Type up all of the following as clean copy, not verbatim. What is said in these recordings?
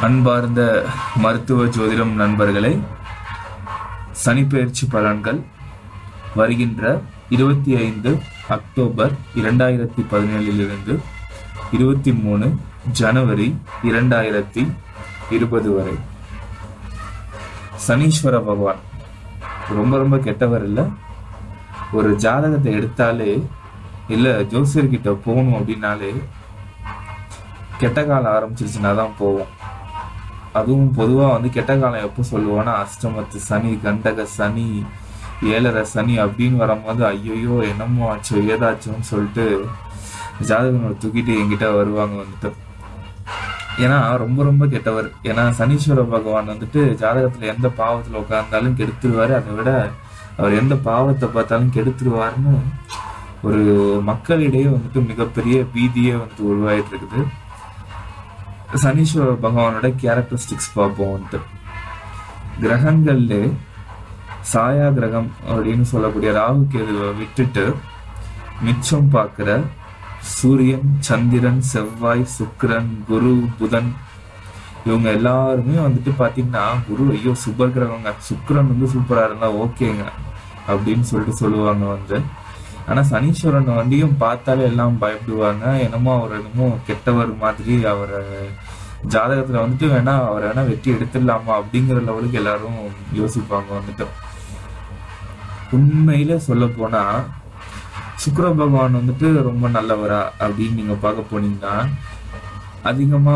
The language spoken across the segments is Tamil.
அன்பார்ந்த மருத்துவ ஜோதிடம் நண்பர்களே, சனிப்பெயர்ச்சி பலன்கள் வருகின்ற 25 அக்டோபர் 2017 23 ஜனவரி 2020 வரை. சனீஸ்வர பகவான் ரொம்ப ரொம்ப கெட்டவர் இல்லை. ஒரு ஜாதகத்தை எடுத்தாலே இல்லை ஜோசியர்கிட்ட போகணும் அப்படின்னாலே கெட்ட காலம் ஆரம்பிச்சிருச்சுன்னா தான் போவோம். அதுவும் பொதுவாக கெட்ட காலம் எப்போ சொல்லுவோன்னா அஷ்டமத்து சனி, கண்டக சனி, ஏழரை சனி அப்படின்னு வரும்போது ஐயோ என்னமோ ஆச்சோ ஏதாச்சோன்னு சொல்லிட்டு ஜாதகங்களை தூக்கிட்டு என்கிட்ட வருவாங்க. ஏன்னா ரொம்ப ரொம்ப கெட்டவர். ஏன்னா சனீஸ்வர பகவான் ஜாதகத்தில் எந்த பாவத்தில் உட்கார்ந்தாலும் கெடுத்துருவாரு. அதை விட அவர் எந்த பாவத்தை பார்த்தாலும் கெடுத்துருவாருன்னு ஒரு மக்களிடையே மிகப்பெரிய பீதியே உருவாயிட்டு இருக்குது. சனீஸ்வர பகவானோட கேரக்டரிஸ்டிக்ஸ் பார்ப்போம். கிரகங்கள்ல சாயா கிரகம் அப்படின்னு சொல்லக்கூடிய ராகு கேதுவை விட்டுட்டு மிச்சம் பார்க்கிற சூரியன், சந்திரன், செவ்வாய், சுக்கிரன், குரு, புதன் இவங்க எல்லாருமே பாத்தீங்கன்னா குரு ஐயோ சுபர் கிரகங்க, சுக்கிரன் சூப்பரா இருந்தா ஓகேங்க அப்படின்னு சொல்லுவாங்க. ஆனா சனீஸ்வரன் பார்த்தாலே எல்லாம் பயப்படுவாங்க. என்னமோ அவர் என்னமோ கெட்டவர் மாதிரி அவரை ஜாதகத்துல வேணா அவரை வேணா வெட்டி எடுத்துடலாமா அப்படிங்கிற லெவலுக்கு எல்லாரும் யோசிப்பாங்க. உண்மையில சொல்ல போனா சுக்கிர பகவான் ரொம்ப நல்லவரா அப்படின்னு நீங்க பார்க்க போனீங்கன்னா அதிகமா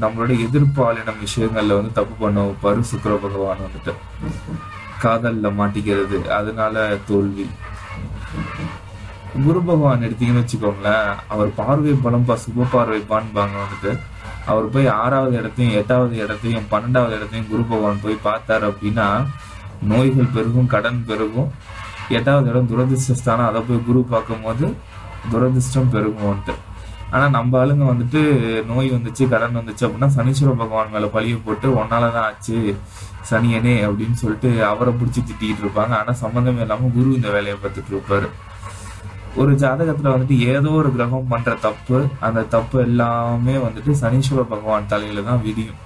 நம்மளோட எதிர்பாலின விஷயங்கள்ல தப்பு பண்ண வைப்பாரு. சுக்கிர பகவான் காதல்ல மாட்டிக்கிறது, அதனால தோல்வி. குரு பகவான் எடுத்தீங்கன்னு வச்சுக்கோங்களேன், அவர் பார்வை பலம்பா, சுப பார்வை பான்பாங்க. அவர் போய் 6வது இடத்தையும் 8வது இடத்தையும் 12வது இடத்தையும் குரு பகவான் போய் பார்த்தாரு அப்படின்னா நோய்கள் பெருகும், கடன் பெருகும். 8வது இடம் துரதிருஷ்டஸ்தானம், அதை போய் குரு பார்க்கும் போது துரதிருஷ்டம் பெருகும். ஆனா நம்ம ஆளுங்க நோய் வந்துச்சு, கடன் வந்துச்சு அப்படின்னா சனீஸ்வர பகவான் மேல பழிய போட்டு ஒன்னாலதான் ஆச்சு சனியனே அப்படின்னு சொல்லிட்டு அவரை பிடிச்சி திட்டிட்டு இருப்பாங்க. ஆனா சம்பந்தமே இல்லாம குரு இந்த வேலையை பார்த்துட்டு இருப்பாரு. ஒரு ஜாதகத்துல ஏதோ ஒரு கிரகம் பண்ற தப்பு, அந்த தப்பு எல்லாமே சனீஸ்வர பகவான் தலையில தான் விதியும்.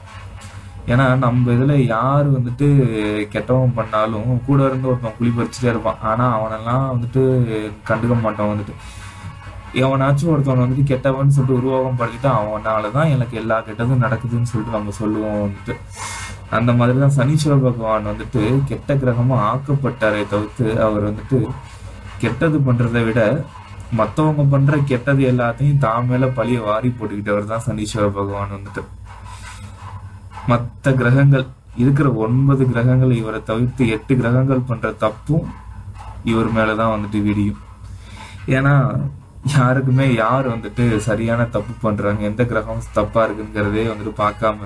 ஏன்னா நம்ம இதுல யாரு கெட்டவன் பண்ணாலும் கூட இருந்து ஒருத்தன் குழி பறிச்சுட்டே இருப்பான். ஆனா அவனெல்லாம் கண்டுக்க மாட்டான். எவனாச்சும் ஒருத்தவன் கெட்டவன் சொல்லிட்டு உருவாகம் படுத்திட்டு அவனாலதான் எனக்கு எல்லா கெட்டதும் நடக்குதுன்னு சொல்லிட்டு நம்ம சொல்லுவோம். அந்த மாதிரிதான் சனீஸ்வர பகவான் கெட்ட கிரகமா ஆக்கப்பட்டாரே தவிர்த்து அவர் கெட்டது பண்றதை விட மத்தவங்க பண்ற கெட்டது எல்லாத்தையும் தான் மேல பழிய வாரி போட்டுக்கிட்டவர் தான் சனீஸ்வர பகவான். மற்ற கிரகங்கள் இருக்கிற 9 கிரகங்கள் இவரை தவிர்த்து 8 கிரகங்கள் பண்ற தப்பும் இவர் மேலதான் விடியும். ஏன்னா யாருக்குமே யார் சரியான தப்பு பண்றாங்க, எந்த கிரகம் தப்பா இருக்குங்கிறதே பார்க்காம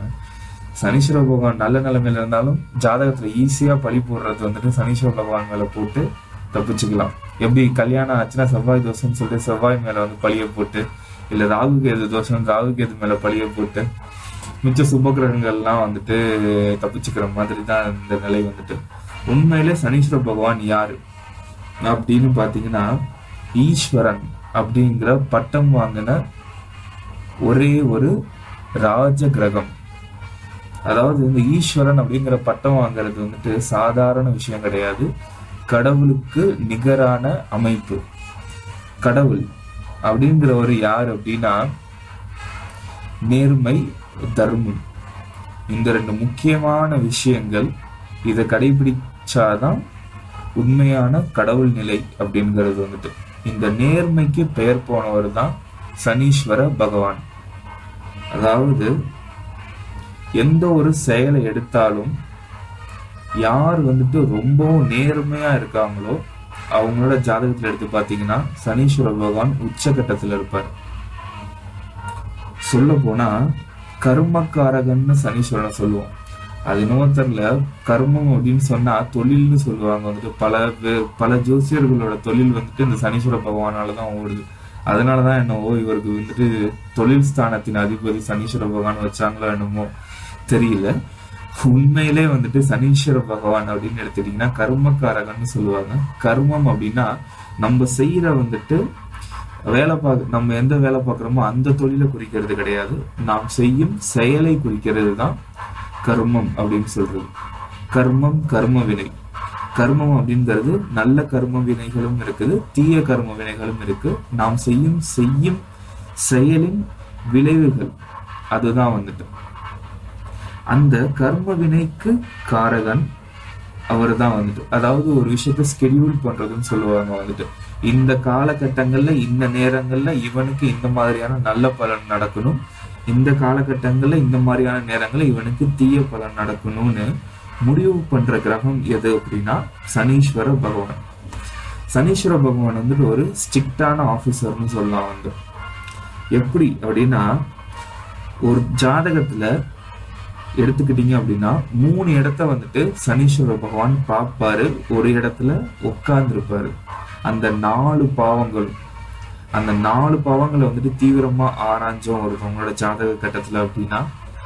சனீஸ்வர பகவான் நல்ல நிலைமையில இருந்தாலும் ஜாதகத்துல ஈஸியா பழி போடுறது சனீஸ்வர பகவான் மேல போட்டு தப்பிச்சுக்கலாம். எப்படி கல்யாணம் ஆச்சுன்னா செவ்வாய் தோஷம்னு சொல்லிட்டு செவ்வாய் மேல பழிய போட்டு, இல்ல ராகு கேது தோஷம் ராகு கேது மேல பழிய போட்டு மிச்ச சுப கிரகங்கள்லாம் தப்பிச்சுக்கிற மாதிரி தான் இந்த நிலை. உண்மையிலே சனீஸ்வர பகவான் யாரு அப்படின்னு பாத்தீங்கன்னா ஈஸ்வரன் அப்படிங்கிற பட்டம் வாங்கின ஒரே ஒரு ராஜ கிரகம். அதாவது இந்த ஈஸ்வரன் அப்படிங்கிற பட்டம் வாங்குறது சாதாரண விஷயம் கிடையாது. கடவுளுக்கு நிகரான அமைப்பு. கடவுள் அப்படிங்கிறவர் யார் அப்படின்னா நேர்மை, தர்மம், இந்த 2 முக்கியமான விஷயங்கள். இதை கடைபிடிச்சாதான் உண்மையான கடவுள் நிலை அப்படிங்கிறது. இந்த நேர்மைக்கு பெயர் போனவர் தான் சனீஸ்வர பகவான். அதாவது எந்த ஒரு செயலை எடுத்தாலும் யார் ரொம்பவும் நேர்மையா இருக்காங்களோ அவங்களோட ஜாதகத்துல எடுத்து பாத்தீங்கன்னா சனீஸ்வர பகவான் உச்சகட்டத்துல இருப்பார். சொல்ல போனா கர்மக்காரகன்னு சனீஸ்வரன் சொல்லுவோம். அது இன்னும் தெரியல. கர்மம் அப்படின்னு சொன்னா தொழில்னு சொல்லுவாங்க. பல ஜோசியர்களோட தொழில் இந்த சனீஸ்வர பகவானாலதான் ஓடுது. அதனாலதான் என்னவோ இவருக்கு தொழில் ஸ்தானத்தின் அதிபதி சனீஸ்வர பகவான் வச்சாங்களோ என்னமோ தெரியல. உண்மையிலே சனீஸ்வர பகவான் அப்படின்னு எடுத்துட்டீங்கன்னா கர்மக்காரகன்னு சொல்லுவாங்க. கர்மம் அப்படின்னா நம்ம செய்யற நம்ம எந்த வேலை பார்க்குறோமோ அந்த தொழிலை குறிக்கிறது கிடையாது, நாம் செய்யும் செயலை குறிக்கிறது தான் கர்மம் அப்படின்னு சொல்றது. கர்மம், கர்ம வினை. கர்மம் அப்படிங்கிறது நல்ல கர்ம வினைகளும் இருக்குது, தீய கர்ம வினைகளும் இருக்கு. நாம் செய்யும் செயலின் விளைவுகள் அதுதான் வந்துட்டு. அந்த கர்ம வினைக்கு காரகன் அவர் தான் வந்துட்டு. அதாவது ஒரு விஷயத்த ஸ்கெடியூல் பண்றதுன்னு சொல்லுவாங்க வந்துட்டு. இந்த காலகட்டங்கள்ல இந்த நேரங்கள்ல இவனுக்கு இந்த மாதிரியான நல்ல பலன் நடக்கணும், இந்த காலகட்டங்கள்ல இந்த மாதிரியான நேரங்கள்ல இவனுக்கு தீய பலன் நடக்கணும்னு முடிவு பண்ற கிரகம் எது அப்படின்னா சனீஸ்வர பகவான். சனீஸ்வர பகவான் வந்துட்டு ஒரு ஸ்ட்ரிக்டான ஆபீசர்னு சொல்லலாம் வந்து. எப்படி அப்படின்னா, ஒரு ஜாதகத்துல எடுத்துக்கிட்டீங்க அப்படின்னா 3 இடத்த வந்துட்டு சனீஸ்வர பகவான் பார்ப்பாரு, ஒரு இடத்துல உட்கார்ந்து இருப்பாரு. அந்த 4 பாவங்களை வந்துட்டு தீவிரமா ஆராய்ஞ்சோம் ஒருத்தவங்களோட ஜாதக கட்டத்துல அப்படின்னா,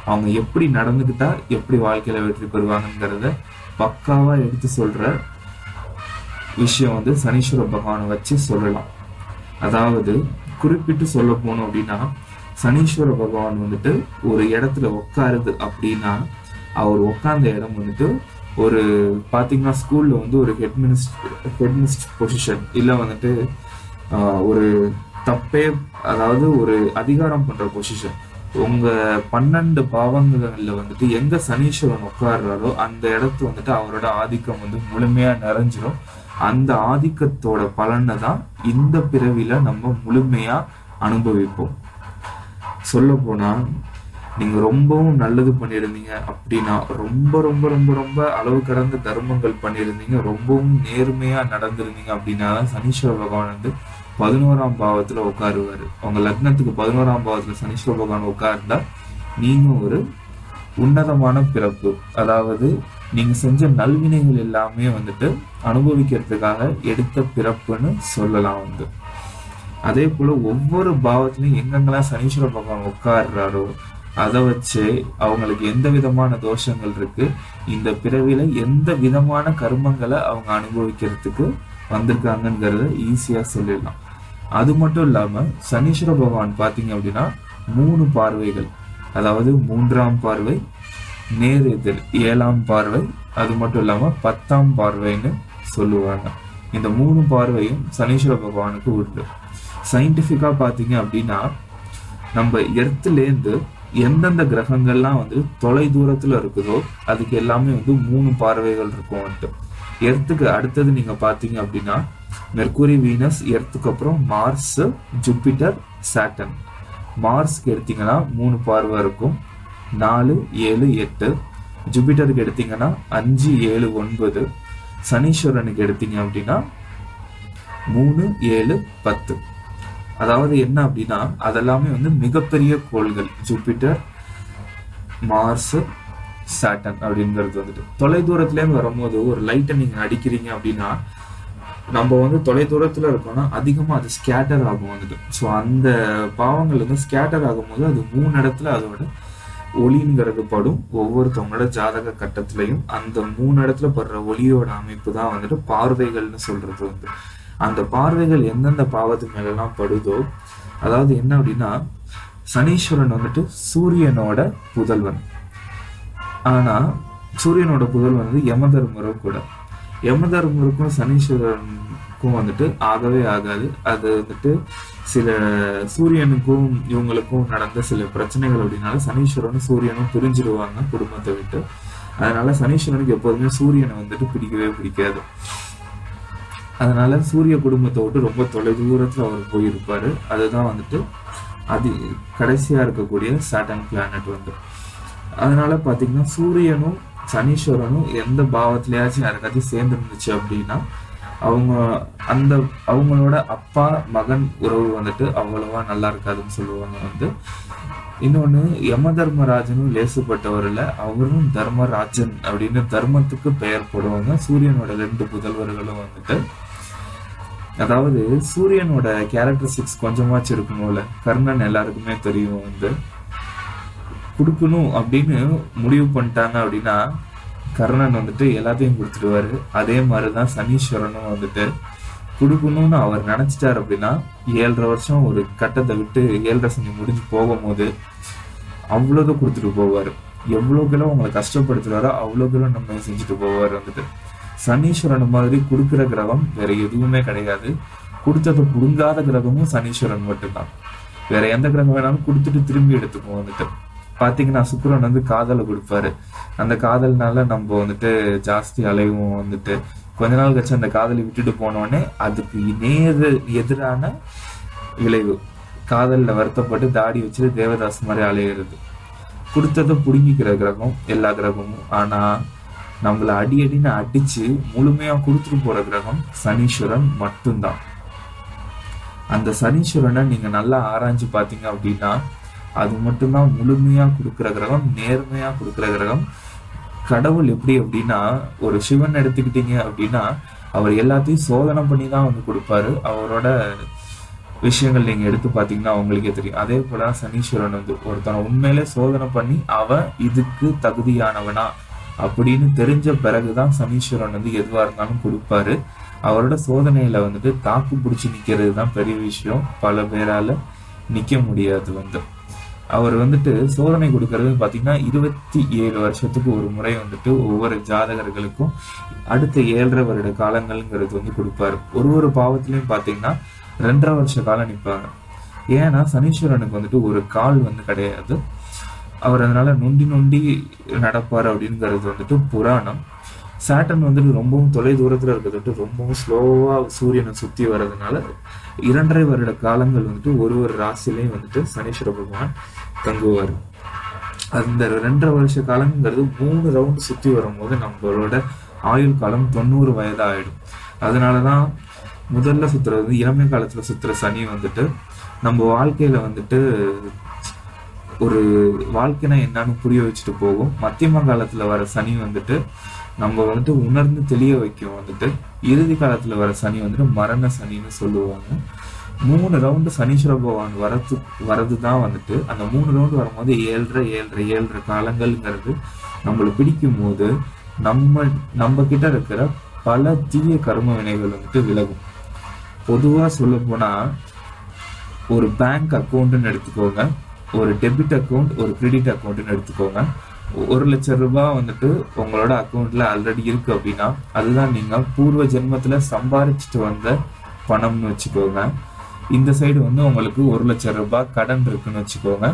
அவங்க எப்படி நடந்துக்கிட்டா எப்படி வாழ்க்கையில வெற்றி பெறுவாங்கிறத பக்காவா எடுத்து சொல்ற விஷயம் வந்து சனீஸ்வர பகவானை வச்சு சொல்லலாம். அதாவது குறிப்பிட்டு சொல்ல போனோம் அப்படின்னா, சனீஸ்வர பகவான் வந்துட்டு ஒரு இடத்துல உட்காருது அப்படின்னா, அவர் உட்கார்ந்த இடம் வந்துட்டு ஒரு பாத்தீங்கன்னா ஸ்கூல்ல வந்து ஒரு ஹெட்மினிஸ்ட் பொசிஷன், இல்ல வந்துட்டு ஒரு தப்பே, அதாவது ஒரு அதிகாரம் பண்ற பொசிஷன். உங்க 12 பாவங்கள்ல வந்துட்டு எங்க சனீஸ்வரன் உட்கார்றாரோ அந்த இடத்து வந்துட்டு அவரோட ஆதிக்கம் வந்து முழுமையா நிறைஞ்சிடும். அந்த ஆதிக்கத்தோட பலனை தான் இந்த பிறவில நம்ம முழுமையா அனுபவிப்போம். சொல்ல போனா, நீங்க ரொம்பவும் நல்லது பண்ணியிருந்தீங்க அப்படின்னா, ரொம்ப ரொம்ப ரொம்ப ரொம்ப அளவு கடந்த தர்மங்கள் பண்ணியிருந்தீங்க, ரொம்பவும் நேர்மையா நடந்திருந்தீங்க அப்படின்னா சனீஸ்வர பகவான் வந்து 11ஆம் பாவத்துல உட்காருவாரு. உங்க லக்னத்துக்கு 11ஆம் பாவத்துல சனீஸ்வர பகவான் உட்கார்ந்தா நீங்க ஒரு உன்னதமான பிறப்பு, அதாவது நீங்க செஞ்ச நல்வினைகள் எல்லாமே வந்துட்டு அனுபவிக்கிறதுக்காக எடுத்த பிறப்புன்னு சொல்லலாம் வந்து. அதே போல ஒவ்வொரு பாவத்திலையும் எங்கெங்கெல்லாம் சனீஸ்வர பகவான் உட்கார்றாரோ அதை வச்சு அவங்களுக்கு எந்த விதமான தோஷங்கள் இருக்கு, இந்த பிறவில எந்த விதமான கர்மங்களை அவங்க அனுபவிக்கிறதுக்கு வந்திருக்காங்கிறத ஈஸியா சொல்லிடலாம். அது மட்டும் இல்லாம சனீஸ்வர பகவான் பாத்தீங்க அப்படின்னா 3 பார்வைகள், அதாவது 3ஆம் பார்வை, நேர் எதிர் 7ஆம் பார்வை, அது மட்டும் இல்லாம 10ஆம் பார்வைன்னு சொல்லுவாங்க. இந்த 3 பார்வையும் சனீஸ்வர பகவானுக்கு உண்டு. சயின்டிபிக்கா பாத்தீங்க அப்படின்னா, நம்ம எர்த்லேருந்து எந்தெந்த கிரகங்கள்லாம் வந்து தொலை தூரத்துல இருக்குதோ அதுக்கு எல்லாமே வந்து 3 பார்வைகள் இருக்கும் வந்துட்டு. எர்த்துக்கு அடுத்தது நீங்க பாத்தீங்க அப்படின்னா மெர்க்குரி, வீனஸ், எர்த்துக்கு அப்புறம் மார்ஸ், ஜூபிட்டர், சாட்டர்ன். மார்ஸ்க்கு எடுத்தீங்கன்னா 3 பார்வை இருக்கும், 4, 7, 8. ஜூபிட்டருக்கு எடுத்தீங்கன்னா 5, 7, 9. சனீஸ்வரனுக்கு எடுத்தீங்க அப்படின்னா 3, 7, 10. அதாவது என்ன அப்படின்னா, அதெல்லாமே வந்து மிகப்பெரிய கோள்கள். ஜூபிட்டர், மார்ஸ், சாட்டர்ன் அப்படிங்கிறது வந்துட்டு தொலை தூரத்துல இருந்து வரும்போது ஒரு லைட்டை நீங்க அடிக்கிறீங்க அப்படின்னா, நம்ம வந்து தொலை தூரத்துல இருக்கோம்னா அதிகமா அது ஸ்கேட்டர் ஆகும் வந்துட்டு. ஸோ அந்த பாவங்கள் வந்து ஸ்கேட்டர் ஆகும்போது அது 3 இடத்துல அதோட ஒளிங்கிறது படும். ஒவ்வொருத்தவங்களோட ஜாதக கட்டத்திலையும் அந்த 3 இடத்துல படுற ஒளியோட அமைப்பு தான் வந்துட்டு பார்வைகள்னு சொல்றது வந்து. அந்த பார்வைகள் எந்தெந்த பாவத்து மேலாம் படுதோ, அதாவது என்ன அப்படின்னா, சனீஸ்வரன் வந்துட்டு சூரியனோட புதல்வன். ஆனா சூரியனோட புதல்வன் வந்து யமதர்மரும் கூட. யமதர்மருக்கும் சனீஸ்வரனுக்கும் வந்துட்டு ஆகவே ஆகாது. அது வந்துட்டு சில சூரியனுக்கும் இவங்களுக்கும் நடந்த சில பிரச்சனைகள் அப்படின்னால சனீஸ்வரனும் சூரியனும் பிரிஞ்சிடுவாங்க குடும்பத்தை விட்டு. அதனால சனீஸ்வரனுக்கு எப்போதுமே சூரியனை வந்துட்டு பிடிக்கவே பிடிக்காது. அதனால சூரிய குடும்பத்தை விட்டு ரொம்ப தொலை தூரத்துல அவர் போயிருப்பாரு. அதுதான் வந்துட்டு அது கடைசியா இருக்கக்கூடிய சாட்டர்ன் பிளானட் வந்து. அதனால பாத்தீங்கன்னா சூரியனும் சனீஸ்வரனும் எந்த பாவத்திலயாச்சும் யாருக்காச்சும் சேர்ந்து இருந்துச்சு அப்படின்னா அவங்களோட அப்பா மகன் உறவு வந்துட்டு அவ்வளவா நல்லா இருக்காதுன்னு சொல்லுவாங்க வந்து. இன்னொன்னு, யம தர்மராஜனும் லேசுப்பட்டவர் இல்ல, அவரும் தர்மராஜன் அப்படின்னு தர்மத்துக்கு பெயர் போடுவாங்க. சூரியனோட 2 புதல்வர்களும் வந்துட்டு, அதாவது சூரியனோட கேரக்டரிஸ்டிக்ஸ் கொஞ்சமாச்சும் இருக்கணும்ல. கர்ணன் எல்லாருக்குமே தெரியும் வந்து, கொடுக்கணும் அப்படின்னு முடிவு பண்ணிட்டாங்க அப்படின்னா கர்ணன் வந்துட்டு எல்லாத்தையும் கொடுத்துடுவாரு. அதே மாதிரிதான் சனீஸ்வரனும் வந்துட்டு கொடுக்கணும்னு அவர் நினைச்சிட்டாரு அப்படின்னா 7.5 வருஷம் ஒரு கட்டத்தை விட்டு 7.5 சனி முடிஞ்சு போகும்போது அவ்வளோதான் கொடுத்துட்டு போவாரு. எவ்வளோக்கெல்லாம் உங்களை கஷ்டப்படுத்துறாரோ அவ்வளோக்கெல்லாம் நம்ம செஞ்சுட்டு போவார் வந்துட்டு. சனீஸ்வரன் மாதிரி கொடுக்குற கிரகம் வேற எதுவுமே கிடையாது. கொடுத்ததை புடுங்காத கிரகமும் சனீஸ்வரன் மட்டும்தான். வேற எந்த கிரகம் வேணாலும் கொடுத்துட்டு திரும்பி எடுத்துக்குவோம் வந்துட்டு. பாத்தீங்கன்னா சுக்கிரன் வந்து காதலை கொடுப்பாரு. அந்த காதல்னால நம்ம வந்துட்டு ஜாஸ்தி அலைவும் வந்துட்டு கொஞ்ச நாள் கழிச்சு அந்த காதலை விட்டுட்டு போனோடனே அதுக்கு எதிரான விளைவு காதல்ல வருத்தப்பட்டு தாடி வச்சுட்டு தேவதாஸ் மாதிரி அலையிறது. கொடுத்ததை புடுங்கிக்கிற கிரகம் எல்லா கிரகமும். ஆனா நம்மள அடின்னு அடிச்சு முழுமையா கொடுத்துட்டு போற கிரகம் சனீஸ்வரன் மட்டும்தான். அந்த சனீஸ்வரனை நீங்க நல்லா ஆராய்ஞ்சு பாத்தீங்க அப்படின்னா அது மட்டும்தான் முழுமையா கொடுக்குற கிரகம், நேர்மையா கொடுக்குற கிரகம். கடவுள் எப்படி அப்படின்னா, ஒரு சிவன் எடுத்துக்கிட்டீங்க அப்படின்னா அவர் எல்லாத்தையும் சோதனை பண்ணி தான் வந்து கொடுப்பாரு. அவரோட விஷயங்கள் நீங்க எடுத்து பாத்தீங்கன்னா அவங்களுக்கே தெரியும். அதே போல சனீஸ்வரன் வந்து ஒருத்தனை உண்மையிலே சோதனை பண்ணி அவன் இதுக்கு தகுதியானவனா அப்படின்னு தெரிஞ்ச பிறகுதான் சனீஸ்வரன் வந்து எதுவா இருந்தாலும் கொடுப்பாரு. அவரோட சோதனையில வந்துட்டு தாக்கு பிடிச்சி நிக்கிறது தான் பெரிய விஷயம். பல பேரால நிக்க முடியாது வந்து. அவர் வந்துட்டு சோதனை கொடுக்கறது பாத்தீங்கன்னா 27 வருஷத்துக்கு ஒரு முறை வந்துட்டு ஒவ்வொரு ஜாதகர்களுக்கும் அடுத்த 7.5 வருட காலங்கள்ங்கிறது வந்து கொடுப்பாரு. ஒரு பாவத்திலையும் பாத்தீங்கன்னா 2.5 வருஷ காலம் நிற்பாங்க. ஏன்னா சனீஸ்வரனுக்கு வந்துட்டு ஒரு கால் வந்து கிடையாது. அவர் அதனால நொண்டி நடப்பாரு அப்படிங்கிறது வந்துட்டு புராணம். சாட்டன் வந்துட்டு ரொம்பவும் தொலை தூரத்துல இருக்கிறது ரொம்பவும் ஸ்லோவா சூரியனை சுத்தி வர்றதுனால 2.5 வருட காலங்கள் வந்துட்டு ஒரு ராசிலையும் வந்துட்டு சனீஸ்வர பகவான் தங்குவார். அந்த 2.5 வருஷ காலங்கிறது 3 ரவுண்டு சுத்தி வரும்போது நம்மளோட ஆயுள் காலம் 90 வயதா ஆயிடும். அதனாலதான் முதல்ல சுத்துறது வந்து இளமை காலத்துல சுத்துற சனி வந்துட்டு நம்ம வாழ்க்கையில வந்துட்டு ஒரு வாழ்க்கைனா என்னன்னு புரிய வச்சுட்டு போகும். மத்தியம காலத்துல வர சனி வந்துட்டு நம்ம வந்துட்டு உணர்ந்து தெளிய வைக்கும் வந்துட்டு. இறுதி காலத்துல வர சனி வந்துட்டு மரண சனின்னு சொல்லுவாங்க. 3 ரவுண்டு சனீஸ்வர பகவான் வரதுதான் வந்துட்டு அந்த 3 ரவுண்டு வரும்போது 7.5 காலங்கள்ங்கிறது நம்மளை பிடிக்கும் போது நம்ம கிட்ட இருக்கிற பல தீய கர்ம வினைகள் வந்துட்டு விலகும். பொதுவா சொல்ல போனா ஒரு பேங்க் அக்கௌண்ட்னு எடுத்துக்கோங்க, ஒரு டெபிட் அக்கௌண்ட், ஒரு கிரெடிட் அக்கௌண்ட்னு எடுத்துக்கோங்க. 1 லட்சம் ரூபாய் வந்துட்டு உங்களோட அக்கௌண்ட்ல ஆல்ரெடி இருக்கு அப்படின்னா அதுதான் நீங்க பூர்வ ஜென்மத்துல சம்பாதிச்சுட்டு வந்த பணம்னு வச்சுக்கோங்க. இந்த சைடு வந்து உங்களுக்கு 1 லட்சம் ரூபாய் கடன் இருக்குன்னு வச்சுக்கோங்க.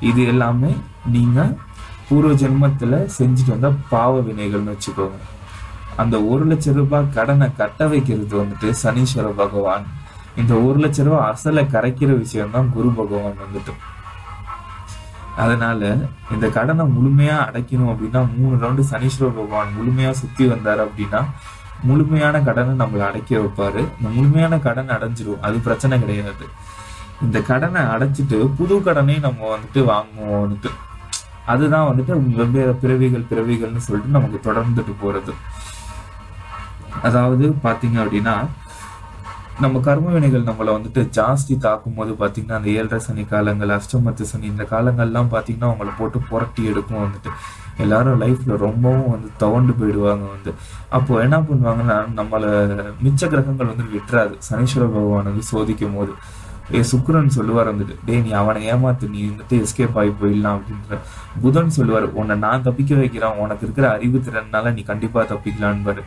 இது எல்லாமே நீங்க பூர்வ ஜென்மத்துல செஞ்சுட்டு வந்த பாவ வினைகள்னு வச்சுக்கோங்க. அந்த 1 லட்சம் ரூபாய் கடனை கட்ட வைக்கிறது வந்துட்டு சனீஸ்வர பகவான். இந்த 1 லட்சம் ரூபாய் அசலை கரைக்கிற விஷயம் தான் குரு பகவான் வந்துட்டு. அதனால இந்த கடனை முழுமையா அடைக்கணும் அப்படின்னா 3 ரவுண்டு சனீஸ்வர பகவான் முழுமையா சுத்தி வந்தாரு அப்படின்னா முழுமையான கடனை நம்மளை அடைக்க வைப்பாரு. இந்த முழுமையான கடன் அடைஞ்சிரும், அது பிரச்சனை கிடையாது. இந்த கடனை அடைச்சிட்டு புது கடனையும் நம்ம வந்துட்டு வாங்குவோம் வந்துட்டு. அதுதான் வந்துட்டு வெவ்வேறு பிறவிகள்னு சொல்லிட்டு நமக்கு தொடர்ந்துட்டு போறது. அதாவது பாத்தீங்க அப்படின்னா நம்ம கர்ம வினைகள் நம்மளை வந்துட்டு ஜாஸ்தி தாக்கும் போது பாத்தீங்கன்னா அந்த 7.5 சனி காலங்கள், அஷ்டமத்து சனி, இந்த காலங்கள்லாம் பாத்தீங்கன்னா அவங்களை போட்டு புரட்டி எடுக்கும் வந்துட்டு. எல்லாரும் லைஃப்ல ரொம்பவும் வந்து துவண்டு போயிடுவாங்க வந்து. அப்போ என்ன பண்ணுவாங்கன்னா நம்மள மிச்ச கிரகங்கள் வந்து விட்டுறாது. சனீஸ்வர பகவான் வந்து சோதிக்கும் போது சுக்கிரன் சொல்லுவார் வந்துட்டு, டே நீ அவனை ஏமாத்து, நீ வந்துட்டு எஸ்கேப் ஆகி போயிடலாம் அப்படின்ற. புதன் சொல்லுவார், உன்னை நான் தப்பிக்க வைக்கிறேன், உனக்கு இருக்கிற அறிவு திறனால நீ கண்டிப்பா தப்பிக்கலான்னு.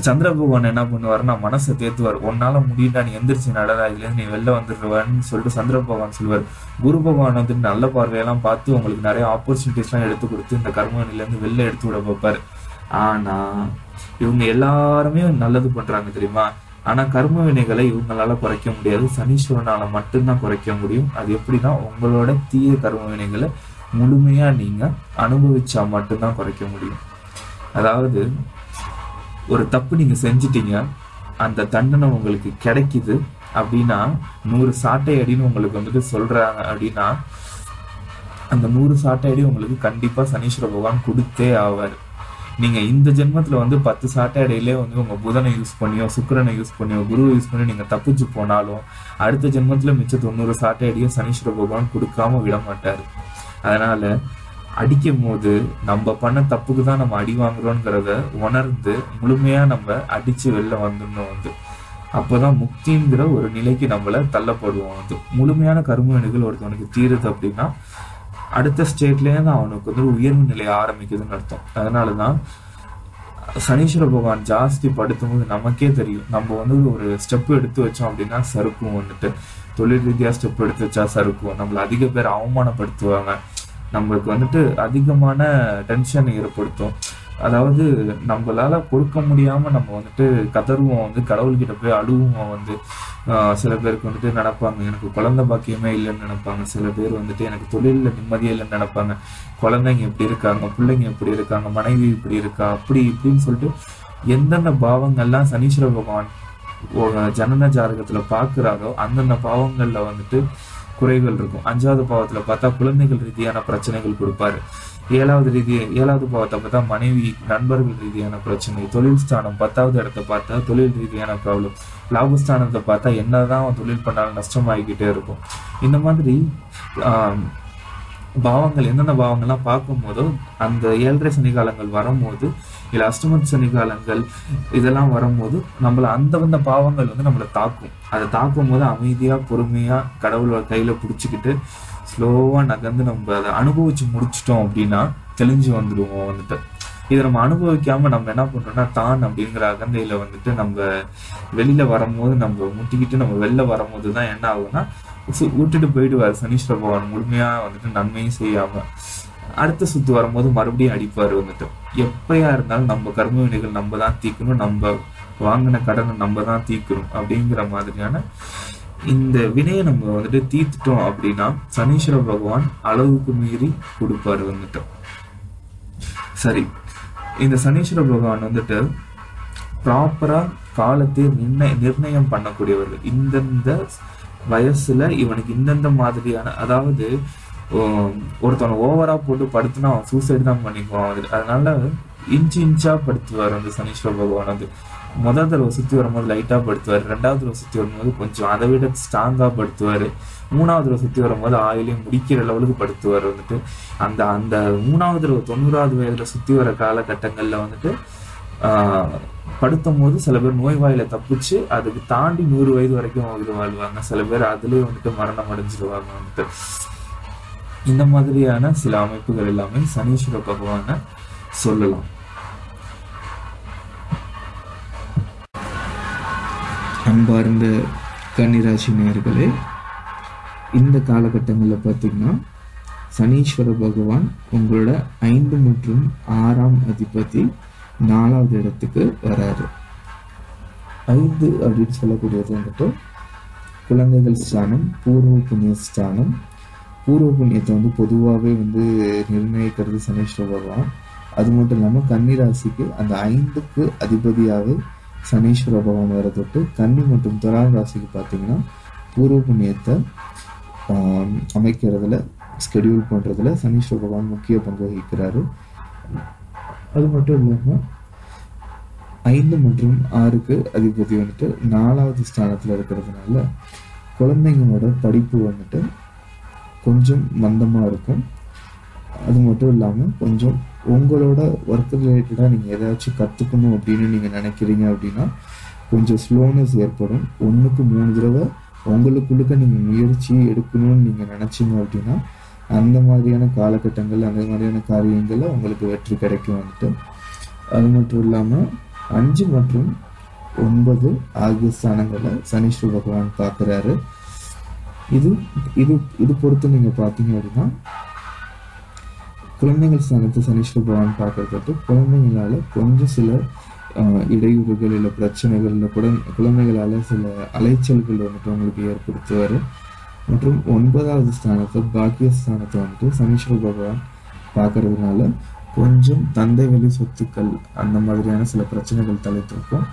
சந்திர பகவான் என்ன பண்ணுவாருன்னா மனசை தேத்துவார், உன்னால முடியல, நீ எந்திரிச்சு நடரா, இதுல நீ வெளில வந்துடுவான்னு சொல்லிட்டு சந்திர பகவான் சொல்லுவார். குரு பகவான் வந்துட்டு நல்ல பார்வையெல்லாம் பார்த்து உங்களுக்கு நிறைய ஆப்பர்ச்சுனிட்டிஸ் எல்லாம் எடுத்து கொடுத்து இந்த கர்மனில இருந்து வெளில எடுத்து விட பார்ப்பாரு. ஆனா இவங்க எல்லாருமே நல்லது பண்றாங்க தெரியுமா. ஆனா கர்ம வினைகளை இவங்களால குறைக்க முடியாது, சனீஸ்வரனால மட்டும்தான் குறைக்க முடியும். அது எப்படின்னா உங்களோட தீய கர்ம வினைகளை முழுமையா நீங்க அனுபவிச்சா மட்டும்தான் குறைக்க முடியும். அதாவது ஒரு தப்பு நீங்க செஞ்சிட்டீங்க, அந்த தண்டனை உங்களுக்கு கிடைக்குது அப்படின்னா 100 சாட்டை அடின்னு உங்களுக்கு வந்துட்டு சொல்றாங்க அப்படின்னா அந்த 100 சாட்டை அடி உங்களுக்கு கண்டிப்பா சனீஸ்வர பகவான் கொடுத்தே ஆவார். நீங்க இந்த ஜென்மத்துல வந்து 10 சாட்டை அடையிலே வந்து உங்க புதனை யூஸ் பண்ணியோ சுக்கிரனை யூஸ் பண்ணியோ குருவை யூஸ் பண்ணி நீங்க தப்பிச்சு போனாலும் அடுத்த ஜென்மத்துல மிச்ச 90 சாட்டை அடியும் சனீஸ்வர பகவான் கொடுக்காம விட மாட்டாரு. அதனால அடிக்கும் போது நம்ம பண்ண தப்புக்கு தான் நம்ம அடி வாங்குறோங்கிறத உணர்ந்து முழுமையா நம்ம அடிச்சு வெளில வந்துடணும் வந்து. அப்போதான் முக்திங்கிற ஒரு நிலைக்கு நம்மள தள்ளப்படுவோம். அது முழுமையான கர்ம வினைகள் ஒருத்தவனுக்கு தீருது அப்படின்னா அடுத்த ஸ்டேட்லேயே தான் அவனுக்கு வந்து உயர்வு நிலை ஆரம்பிக்குதுன்னு அர்த்தம். அதனாலதான் சனீஸ்வர பகவான் ஜாஸ்தி படுத்தும் போது நமக்கே தெரியும், நம்ம வந்து ஒரு ஸ்டெப் எடுத்து வச்சோம் அப்படின்னா சறுக்கும். வந்துட்டு தொழில் ரீதியா ஸ்டெப் எடுத்து வச்சா சறுக்கும். நம்மள அதிக பேர் அவமானப்படுத்துவாங்க, நம்மளுக்கு வந்துட்டு அதிகமான டென்ஷன் ஏற்படுத்தும். அதாவது நம்மளால பொறுக்க முடியாம நம்ம வந்துட்டு கதறுவோம், வந்து கடவுள்கிட்ட போய் அழுவோம். வந்து சில பேருக்கு வந்துட்டு நினைப்பாங்க எனக்கு குழந்தை பாக்கியமே இல்லைன்னு நினைப்பாங்க. சில பேர் வந்துட்டு எனக்கு தொழில நிம்மதியே இல்லைன்னு நினைப்பாங்க. குழந்தைங்க எப்படி இருக்காங்க, பிள்ளைங்க எப்படி இருக்காங்க, மனைவி இப்படி இருக்கா, அப்படி இப்படின்னு சொல்லிட்டு எந்தெந்த பாவங்கள்லாம் சனீஸ்வர பகவான் ஜனன ஜாதகத்துல பாக்குறாரோ அந்தந்த பாவங்கள்ல வந்துட்டு குறைகள் இருக்கும். 5வது பாவத்துல பார்த்தா குழந்தைகள் ரீதியான பிரச்சனைகள் கொடுப்பாரு. 7வது பாவத்தை பார்த்தா மனைவி நண்பர்கள் ரீதியான பிரச்சனை. தொழில் ஸ்தானம் 10வது இடத்தை பார்த்தா தொழில் ரீதியான ப்ராப்ளம். லாபஸ்தானத்தை பார்த்தா என்னதான் தொழில் பண்ணாலும் நஷ்டமாகிக்கிட்டே இருக்கும். இந்த மாதிரி பாவங்கள் எந்தெந்த பாவங்கள்லாம் பார்க்கும் போதோ அந்த 7.5 சனிகாலங்கள் வரும்போது இல்லை அஷ்டம சனிகாலங்கள் இதெல்லாம் வரும்போது நம்மள அந்த பாவங்கள் வந்து நம்மளை தாக்கும். அதை தாக்கும் போது அமைதியா பொறுமையா கடவுளோட கையில பிடிச்சிக்கிட்டு ஸ்லோவா நகர்ந்து நம்ம அதை அனுபவிச்சு முடிச்சிட்டோம் அப்படின்னா தெளிஞ்சு வந்துடுவோம். வந்துட்டு இதை நம்ம அனுபவிக்காம நம்ம என்ன பண்றோம்னா தான் அப்படிங்கிற அகந்தையில வந்துட்டு நம்ம வெளியில வரும்போது நம்ம முட்டிக்கிட்டு நம்ம வெளில வரும்போது தான் என்ன ஆகும்னா விட்டுட்டு போயிடுவார் சனீஸ்வர பகவான். முழுமையா வந்துட்டு நன்மையும் செய்யாம அடுத்த சுத்து வரும்போது மறுபடியும் அடிப்பாரு. வந்துட்டு எப்பயா இருந்தாலும் நம்ம கர்ம வினைகள் நம்ம தான் தீக்கணும், நம்ம வாங்கின கடனை நம்ம தான் தீக்கணும் அப்படிங்கிற மாதிரியான இந்த வினையை நம்ம வந்துட்டு தீர்த்துட்டோம் அப்படின்னா சனீஸ்வர பகவான் அளவுக்கு மீறி கொடுப்பாரு. வந்துட்டு சரி, இந்த சனீஸ்வர பகவான் வந்துட்டு ப்ராப்பரா காலத்தை நிர்ணயம் பண்ணக்கூடியவர்கள். இந்தந்த வயசுல இவனுக்கு இந்தந்த மாதிரியான, அதாவது ஒருத்தவனை ஓவரா போட்டு படுத்துனா அவன் சூசைடு தான் பண்ணிக்குவான். அதனால இன்ச்சா படுத்துவார் அந்த சனீஸ்வர பகவான். வந்து முதல் தடவை சுத்தி வரும்போது லைட்டா படுத்துவார், 2வது தடவை சுத்தி வரும்போது கொஞ்சம் அதை விட ஸ்ட்ராங்கா படுத்துவாரு, 3வது தடவை சுத்தி வரும்போது ஆயிலையும் முடிக்கிற லெவலுக்கு படுத்துவார். வந்துட்டு அந்த அந்த 3வது தடவை 90வது வயதுல சுத்தி வர காலகட்டங்கள்ல வந்துட்டு படுத்தும் போது சில பேர் நோய்வாயில தப்பிச்சு அதுக்கு தாண்டி 100 வயது வரைக்கும் உயிர் வாழ்வாங்க. சில பேர் அதுலயே வந்துட்டு மரணம் அடைஞ்சிருவாங்க. வந்துட்டு இந்த மாதிரியான சில அமைப்புகள் எல்லாமே சனீஸ்வர பகவான சொல்லலாம். அன்பார்ந்த கன்னிராசி நேயர்களே, இந்த காலகட்டங்களில் பார்த்தீங்கன்னா சனீஸ்வர பகவான் உங்களோட 5 மற்றும் 6ஆம் அதிபதி 4வது இடத்துக்கு வராரு. 5 அப்படின்னு சொல்லக்கூடியது வந்துட்டு குழந்தைகள் ஸ்தானம், பூர்வ புண்ணிய ஸ்தானம். பூர்வ புண்ணியத்தை வந்து பொதுவாகவே வந்து நிர்ணயிக்கிறது சனீஸ்வர பகவான். அது மட்டும் இல்லாமல் கன்னிராசிக்கு அந்த 5க்கு அதிபதியாகவே சனீஸ்வர பகவான் வர தொட்டு கன்னி மற்றும் துலாம் ராசிக்கு பார்த்தீங்கன்னா பூர்வ புண்ணியத்தை அமைக்கிறதுல ஸ்கெடியூல் பண்ணுறதுல சனீஸ்வர பகவான் முக்கிய பங்கு வகிக்கிறாரு. அது மட்டும் இல்லாமல் 5 மற்றும் 6க்கு அதிபதி வந்துட்டு 4வது ஸ்தானத்தில் இருக்கிறதுனால குழந்தைங்களோட படிப்பு வந்துட்டு கொஞ்சம் மந்தமாக இருக்கும். அது மட்டும் இல்லாமல் கொஞ்சம் உங்களோட ஒர்க் ரிலேட்டடாக நீங்கள் ஏதாச்சும் கற்றுக்கணும் அப்படின்னு நீங்கள் நினைக்கிறீங்க அப்படின்னா கொஞ்சம் ஸ்லோனஸ் ஏற்படும். 1க்கு 3 தடவை உங்களுக்குள்ளுக்க நீங்கள் முயற்சி எடுக்கணும்னு நீங்கள் நினச்சிங்க அப்படின்னா அந்த மாதிரியான காலகட்டங்கள் அந்த மாதிரியான காரியங்களில் உங்களுக்கு வெற்றி கிடைக்கும். வந்துட்டு அது மட்டும் இல்லாமல் 5 மற்றும் 9 ஆகிய ஸ்தானங்களை சனீஸ்வர பகவான் பார்க்குறாரு. இது பொறுத்து நீங்கள் பார்த்தீங்க அப்படின்னா குழந்தைகள் ஸ்தானத்தை சனீஸ்வர பகவான் பார்க்கறது குழந்தைங்களால கொஞ்சம் சில இடையூறுகள் இல்லை பிரச்சனைகள் இல்லை குழந்தைகளால சில அலைச்சல்கள் வந்துட்டு உங்களுக்கு ஏற்படுத்துவார். மற்றும் 9வது ஸ்தானத்தை பாக்கியஸ்தானத்தை வந்துட்டு சனீஸ்வர பகவான் பார்க்கறதுனால கொஞ்சம் தந்தை வழி சொத்துக்கள் அந்த மாதிரியான சில பிரச்சனைகள் தலைத்திருக்கும்.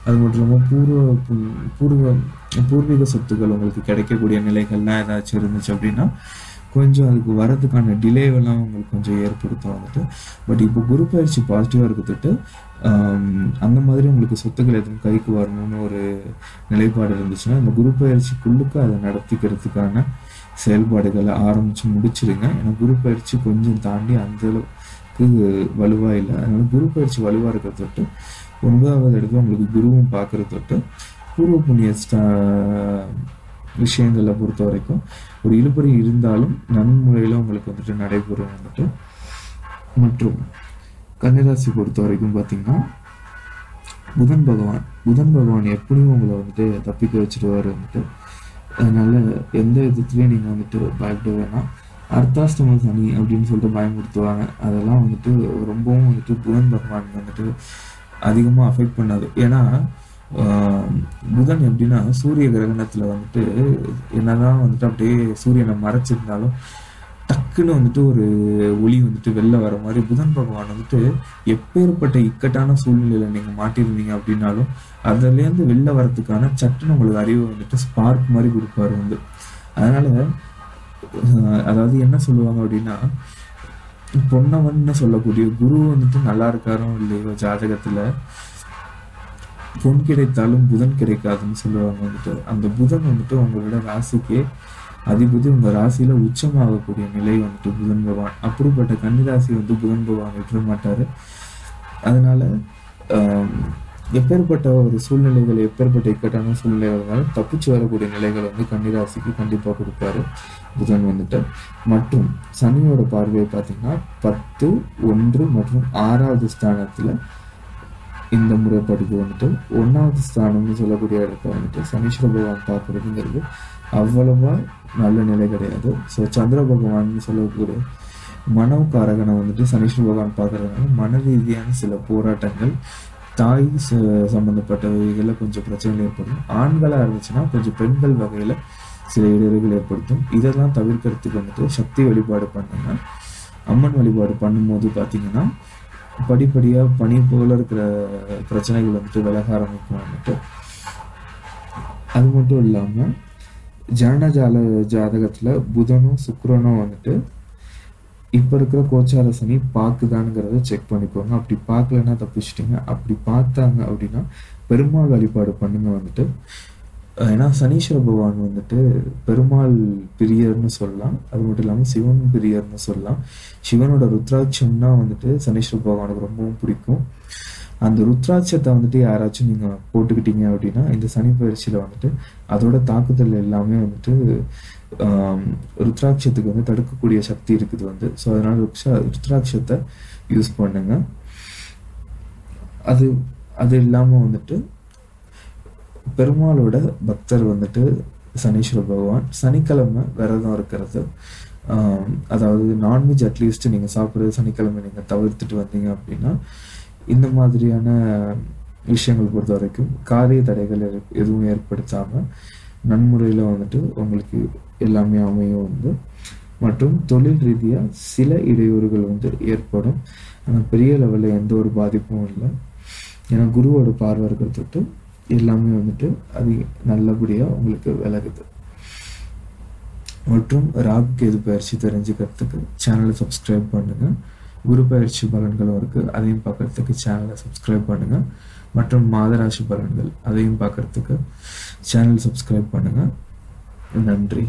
அது மட்டும் இல்லாமல் பூர்வீக சொத்துக்கள் உங்களுக்கு கிடைக்கக்கூடிய நிலைகள்லாம் ஏதாச்சும் இருந்துச்சு அப்படின்னா கொஞ்சம் அதுக்கு வரதுக்கான டிலேவெல்லாம் உங்களுக்கு கொஞ்சம் ஏற்படுத்தும். வந்துட்டு பட் இப்போ குரு பயிற்சி பாசிட்டிவாக இருக்கிறதுட்டு அந்த மாதிரி உங்களுக்கு சொத்துக்கள் எதுவும் கைக்கு வரணும்னு ஒரு நிலைப்பாடு இருந்துச்சுன்னா இந்த குரு பயிற்சிக்குள்ளுக்கு அதை நடத்திக்கிறதுக்கான செயல்பாடுகளை ஆரம்பித்து முடிச்சிடுங்க. ஏன்னா குரு பயிற்சி கொஞ்சம் தாண்டி அந்த அளவுக்கு வலுவாக இல்லை. அதனால குரு பயிற்சி வலுவாக இருக்கிற தொட்டு 9வது இடத்துல உங்களுக்கு குருவும் பார்க்குற தொட்டு பூர்வ புண்ணிய விஷயங்களை பொறுத்த வரைக்கும் ஒரு இழுபறி இருந்தாலும் நன்முறையில் உங்களுக்கு வந்துட்டு நடைபெறும் வந்துட்டு. மற்றும் கன்னிராசி பொறுத்த வரைக்கும் பார்த்தீங்கன்னா புதன் பகவான் எப்படியும் உங்களை வந்துட்டு தப்பிக்க வச்சுருவார் வந்துட்டு. அதனால எந்த விதத்துலையும் நீங்கள் வந்துட்டு பயப்பட வேணாம். அர்த்தாஷ்டம சனி அப்படின்னு சொல்லிட்டு பயமுறுத்துவாங்க, அதெல்லாம் வந்துட்டு ரொம்பவும் வந்துட்டு புதன் பகவான் வந்துட்டு அதிகமாக அஃபெக்ட் பண்ணாது. ஏன்னா புதன் எப்படின்னா சூரிய கிரகணத்துல வந்துட்டு என்னதான் வந்துட்டு அப்படியே சூரியனை மறைச்சிருந்தாலும் டக்குன்னு வந்துட்டு ஒரு ஒளி வந்துட்டு வெளில வர மாதிரி புதன் பகவான் வந்துட்டு எப்பேற்பட்ட இக்கட்டான சூழ்நிலையில நீங்க மாட்டிருந்தீங்க அப்படின்னாலும் அதுலேருந்து வெளில வரதுக்கான சட்டுன்னு உங்களுக்கு அறிவை வந்துட்டு ஸ்பார்க் மாதிரி கொடுப்பாரு வந்து. அதனால அதாவது என்ன சொல்லுவாங்க அப்படின்னா, பொன்னவன்னு சொல்லக்கூடிய குரு வந்துட்டு நல்லா இருக்காரோ இல்லையோ ஜாதகத்துல பொன் கிடைத்தாலும் புதன் கிடைக்காதுன்னு சொல்லுவாங்க வந்துட்டு. அந்த புதன் வந்துட்டு உங்களோட ராசிக்கே அதிபதி, உங்க ராசியில உச்சமாகக்கூடிய நிலை வந்துட்டு புதன் பகவான். அப்படிப்பட்ட கன்னிராசி வந்து புதன் பகவான் விட்டுற மாட்டாரு. அதனால எப்பேற்பட்ட ஒரு சூழ்நிலைகள், எப்பேற்பட்ட இக்கட்டான சூழ்நிலைகள்னாலும் தப்பிச்சு வரக்கூடிய நிலைகள் வந்து கன்னிராசிக்கு கண்டிப்பா கொடுப்பாரு புதன் வந்துட்டு. மற்றும் சனியோட பார்வையை பார்த்தீங்கன்னா 10, 1 மற்றும் 6வது ஸ்தானத்துல இந்த முறைப்படுது வந்துட்டு. 1வது ஸ்தானம்னு சொல்லக்கூடிய இடத்த வந்துட்டு சனீஸ்வர பகவான் பார்க்கறதுங்கிறது அவ்வளவா நல்ல நிலை கிடையாது. ஸோ சந்திர பகவான் சொல்லக்கூடிய மனோகாரகனை வந்துட்டு சனீஸ்வர பகவான் பார்க்கறதுனால மன ரீதியான சில போராட்டங்கள், தாய் சம்பந்தப்பட்டவைகளில் கொஞ்சம் பிரச்சனைகள் ஏற்படும். ஆண்களாக இருந்துச்சுன்னா கொஞ்சம் பெண்கள் வகையில் சில இடையூறுகள் ஏற்படுத்தும். இதெல்லாம் தவிர்க்கிறதுக்கு வந்துட்டு சக்தி வழிபாடு பண்ணுங்க. அம்மன் வழிபாடு பண்ணும்போது பார்த்தீங்கன்னா படிப்படியாக பனி போல இருக்கிற பிரச்சனைகள் வந்துட்டு விலக ஆரம்பிக்கும் வந்துட்டு. அது மட்டும் இல்லாமல் ஜாதகத்தில் புதனும் சுக்கிரனும் வந்துட்டு இப்போ இருக்கிற கோச்சார சனி பார்க்குதானுங்கிறத செக் பண்ணிக்கோங்க. அப்படி பார்க்கலன்னா தப்பிச்சிட்டிங்க. அப்படி பார்த்தாங்க அப்படின்னா பெருமாள் வழிபாடு பண்ணுங்க வந்துட்டு. ஏன்னா சனீஸ்வர பகவான் வந்துட்டு பெருமாள் பிரியர்னு சொல்லலாம், அது மட்டும் இல்லாமல் சிவன் பிரியர்னு சொல்லலாம். சிவனோட ருத்ராட்சம்னா வந்துட்டு சனீஸ்வர பகவானுக்கு ரொம்பவும் பிடிக்கும். அந்த ருத்ராட்சத்தை வந்துட்டு யாராச்சும் நீங்கள் போட்டுக்கிட்டீங்க அப்படின்னா இந்த சனி பயிற்சியில் வந்துட்டு அதோட தாக்குதல் எல்லாமே வந்துட்டு ருத்ராட்சத்துக்கு வந்து தடுக்கக்கூடிய சக்தி இருக்குது வந்து. ஸோ அதனால ருத்ராட்சத்தை யூஸ் பண்ணுங்க. அது இல்லாமல் வந்துட்டு பெருமாளோட பக்தர் வந்துட்டு சனீஸ்வர பகவான் சனிக்கிழமை விரதம் இருக்கிறது, அதாவது நான்வெஜ் அட்லீஸ்ட் நீங்கள் சாப்பிட்றது சனிக்கிழமை நீங்கள் தவிர்த்துட்டு வந்தீங்க அப்படின்னா இந்த மாதிரியான விஷயங்கள் பொறுத்த வரைக்கும் காரிய தடைகள் எதுவும் ஏற்படுத்தாமல் நன்முறையில் வந்துட்டு உங்களுக்கு எல்லாமே அமையும் வந்து. மற்றும் தொழில் ரீதியாக சில இடையூறுகள் வந்து ஏற்படும், ஆனால் பெரிய லெவலில் எந்த ஒரு பாதிப்பும் இல்லை. ஏன்னா குருவோட பார்வை இருக்கிறது எல்லாமே வந்துட்டு அது நல்லபடியாக உங்களுக்கு விலகுது. மற்றும் ராகு கேது பயிற்சி தெரிஞ்சுக்கிறதுக்கு சேனலை சப்ஸ்கிரைப் பண்ணுங்கள். குரு பயிற்சி பலன்களும் இருக்குது, அதையும் பார்க்கறதுக்கு சேனலை சப்ஸ்கிரைப் பண்ணுங்கள். மற்றும் மாதராசி பலன்கள் அதையும் பார்க்கறதுக்கு சேனல் சப்ஸ்கிரைப் பண்ணுங்கள். நன்றி.